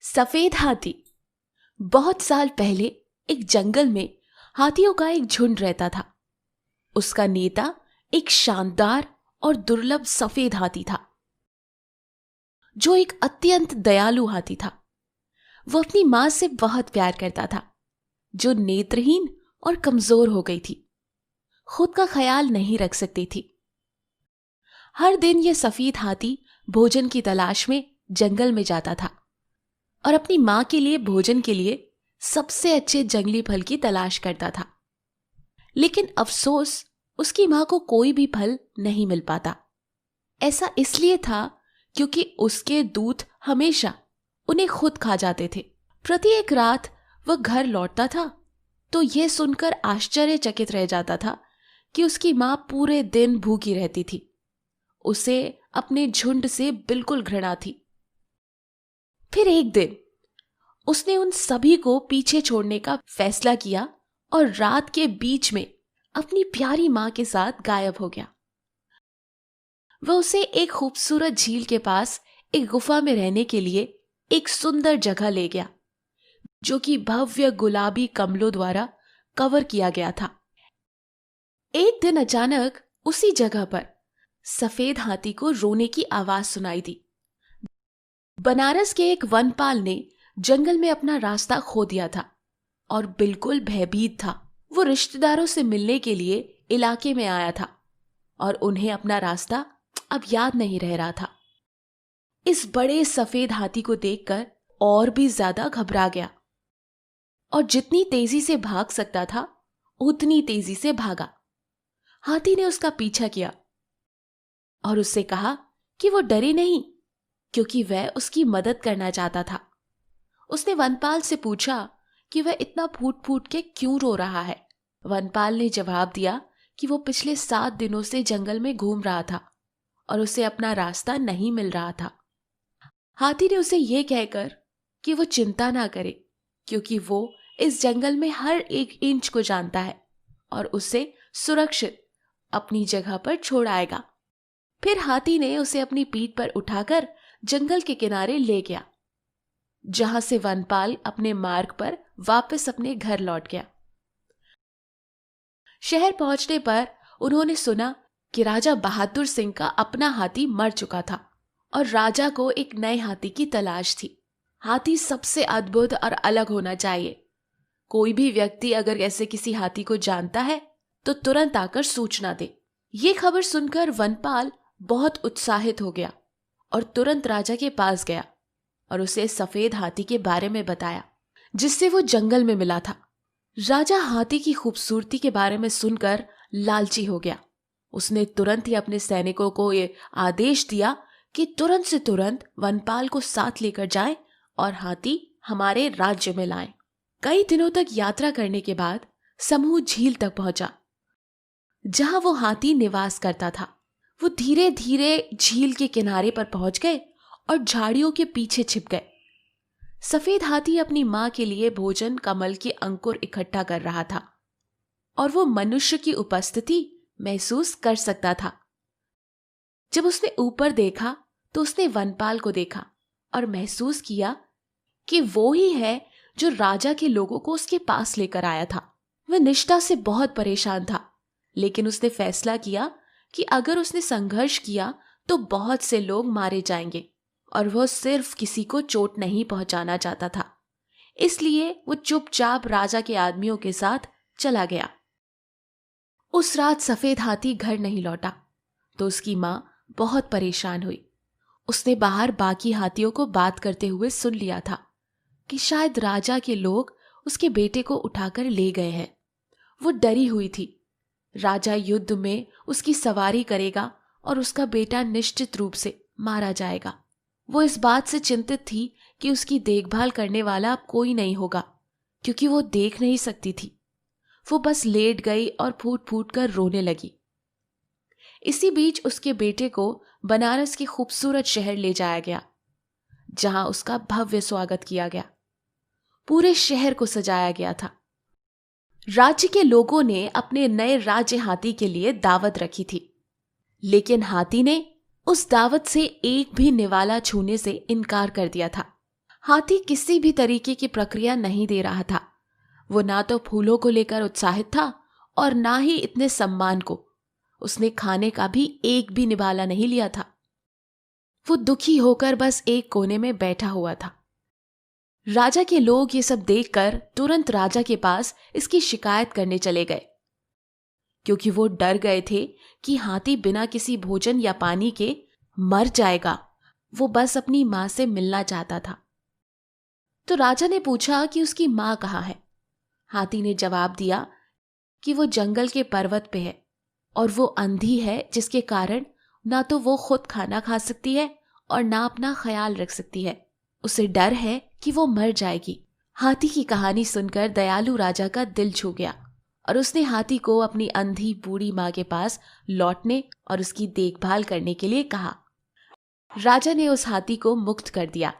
सफेद हाथी। बहुत साल पहले एक जंगल में हाथियों का एक झुंड रहता था। उसका नेता एक शानदार और दुर्लभ सफेद हाथी था, जो एक अत्यंत दयालु हाथी था। वो अपनी मां से बहुत प्यार करता था, जो नेत्रहीन और कमजोर हो गई थी, खुद का ख्याल नहीं रख सकती थी। हर दिन यह सफेद हाथी भोजन की तलाश में जंगल में जाता था और अपनी मां के लिए भोजन के लिए सबसे अच्छे जंगली फल की तलाश करता था। लेकिन अफसोस, उसकी मां को कोई भी फल नहीं मिल पाता। ऐसा इसलिए था क्योंकि उसके दूत हमेशा उन्हें खुद खा जाते थे। प्रत्येक रात वह घर लौटता था तो यह सुनकर आश्चर्यचकित रह जाता था कि उसकी मां पूरे दिन भूखी रहती थी। उसे अपने झुंड से बिल्कुल घृणा थी। फिर एक दिन उसने उन सभी को पीछे छोड़ने का फैसला किया और रात के बीच में अपनी प्यारी मां के साथ गायब हो गया। वह उसे एक खूबसूरत झील के पास एक गुफा में रहने के लिए एक सुंदर जगह ले गया, जो कि भव्य गुलाबी कमलों द्वारा कवर किया गया था। एक दिन अचानक उसी जगह पर सफेद हाथी को रोने की आवाज सुनाई दी। बनारस के एक वनपाल ने जंगल में अपना रास्ता खो दिया था और बिल्कुल भयभीत था। वो रिश्तेदारों से मिलने के लिए इलाके में आया था और उन्हें अपना रास्ता अब याद नहीं रह रहा था। इस बड़े सफेद हाथी को देखकर और भी ज्यादा घबरा गया और जितनी तेजी से भाग सकता था उतनी तेजी से भागा। हाथी ने उसका पीछा किया और उससे कहा कि वो डरे नहीं, क्योंकि वह उसकी मदद करना चाहता था। उसने वनपाल से पूछा कि वह इतना फूट फूट के क्यों रो रहा है। वनपाल ने जवाब दिया कि वो पिछले 7 दिनों से जंगल में घूम रहा था और उसे अपना रास्ता नहीं मिल रहा था। हाथी ने उसे यह कहकर कि वो चिंता ना करे, क्योंकि वो इस जंगल में हर एक इंच को जानता है और उसे सुरक्षित अपनी जगह पर छोड़ आएगा। फिर हाथी ने उसे अपनी पीठ पर उठाकर जंगल के किनारे ले गया, जहां से वनपाल अपने मार्ग पर वापस अपने घर लौट गया। शहर पहुंचने पर उन्होंने सुना कि राजा बहादुर सिंह का अपना हाथी मर चुका था और राजा को एक नए हाथी की तलाश थी। हाथी सबसे अद्भुत और अलग होना चाहिए। कोई भी व्यक्ति अगर ऐसे किसी हाथी को जानता है तो तुरंत आकर सूचना दे। ये खबर सुनकर वनपाल बहुत उत्साहित हो गया और तुरंत राजा के पास गया और उसे सफेद हाथी के बारे में बताया, जिससे वो जंगल में मिला था। राजा हाथी की खूबसूरती के बारे में सुनकर लालची हो गया। उसने तुरंत ही अपने सैनिकों को ये आदेश दिया कि तुरंत से तुरंत वनपाल को साथ लेकर जाएं और हाथी हमारे राज्य में लाएं। कई दिनों तक यात्रा करने के बाद समूह झील तक पहुंचा, जहां वो हाथी निवास करता था। वो धीरे धीरे झील के किनारे पर पहुंच गए और झाड़ियों के पीछे छिप गए। सफेद हाथी अपनी मां के लिए भोजन कमल के अंकुर इकट्ठा कर रहा था और वो मनुष्य की उपस्थिति महसूस कर सकता था। जब उसने ऊपर देखा तो उसने वनपाल को देखा और महसूस किया कि वो ही है जो राजा के लोगों को उसके पास लेकर आया था। वह निष्ठा से बहुत परेशान था, लेकिन उसने फैसला किया कि अगर उसने संघर्ष किया तो बहुत से लोग मारे जाएंगे और वह सिर्फ किसी को चोट नहीं पहुंचाना चाहता था। इसलिए वो चुपचाप राजा के आदमियों के साथ चला गया। उस रात सफेद हाथी घर नहीं लौटा तो उसकी मां बहुत परेशान हुई। उसने बाहर बाकी हाथियों को बात करते हुए सुन लिया था कि शायद राजा के लोग उसके बेटे को उठाकर ले गए हैं। वो डरी हुई थी। राजा युद्ध में उसकी सवारी करेगा और उसका बेटा निश्चित रूप से मारा जाएगा। वो इस बात से चिंतित थी कि उसकी देखभाल करने वाला अब कोई नहीं होगा, क्योंकि वो देख नहीं सकती थी। वो बस लेट गई और फूट फूट कर रोने लगी। इसी बीच उसके बेटे को बनारस के खूबसूरत शहर ले जाया गया, जहां उसका भव्य स्वागत किया गया। पूरे शहर को सजाया गया था। राज्य के लोगों ने अपने नए राज्य हाथी के लिए दावत रखी थी, लेकिन हाथी ने उस दावत से एक भी निवाला छूने से इनकार कर दिया था। हाथी किसी भी तरीके की प्रक्रिया नहीं दे रहा था। वो ना तो फूलों को लेकर उत्साहित था और ना ही इतने सम्मान को। उसने खाने का भी एक भी निवाला नहीं लिया था। वो दुखी होकर बस एक कोने में बैठा हुआ था। राजा के लोग ये सब देखकर तुरंत राजा के पास इसकी शिकायत करने चले गए, क्योंकि वो डर गए थे कि हाथी बिना किसी भोजन या पानी के मर जाएगा। वो बस अपनी मां से मिलना चाहता था। तो राजा ने पूछा कि उसकी मां कहाँ है। हाथी ने जवाब दिया कि वो जंगल के पर्वत पे है और वो अंधी है, जिसके कारण ना तो वो खुद खाना खा सकती है और ना अपना ख्याल रख सकती है। उसे डर है कि वो मर जाएगी। हाथी की कहानी सुनकर दयालु राजा का दिल छू गया और उसने हाथी को अपनी अंधी बूढ़ी मां के पास लौटने और उसकी देखभाल करने के लिए कहा। राजा ने उस हाथी को मुक्त कर दिया।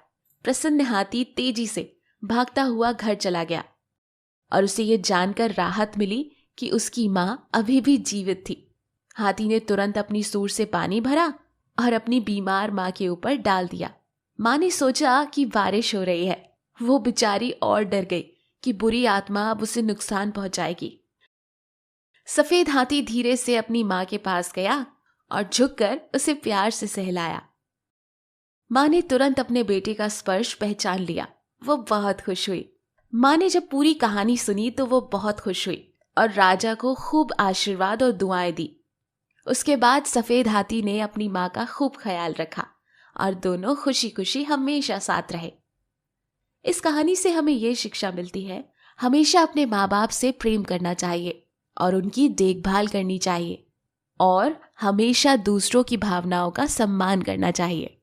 प्रसन्न हाथी तेजी से भागता हुआ घर चला गया और उसे ये जानकर राहत मिली कि उसकी मां अभी भी जीवित थी। हाथी ने तुरंत अपनी सूंड से पानी भरा और अपनी बीमार मां के ऊपर डाल दिया। मां ने सोचा कि बारिश हो रही है। वो बेचारी और डर गई कि बुरी आत्मा अब उसे नुकसान पहुंचाएगी। सफेद हाथी धीरे से अपनी मां के पास गया और झुककर उसे प्यार से सहलाया। मां ने तुरंत अपने बेटे का स्पर्श पहचान लिया। वो बहुत खुश हुई। मां ने जब पूरी कहानी सुनी तो वो बहुत खुश हुई और राजा को खूब आशीर्वाद और दुआएं दी। उसके बाद सफेद हाथी ने अपनी मां का खूब ख्याल रखा और दोनों खुशी खुशी हमेशा साथ रहे। इस कहानी से हमें ये शिक्षा मिलती है, हमेशा अपने माँ बाप से प्रेम करना चाहिए और उनकी देखभाल करनी चाहिए और हमेशा दूसरों की भावनाओं का सम्मान करना चाहिए।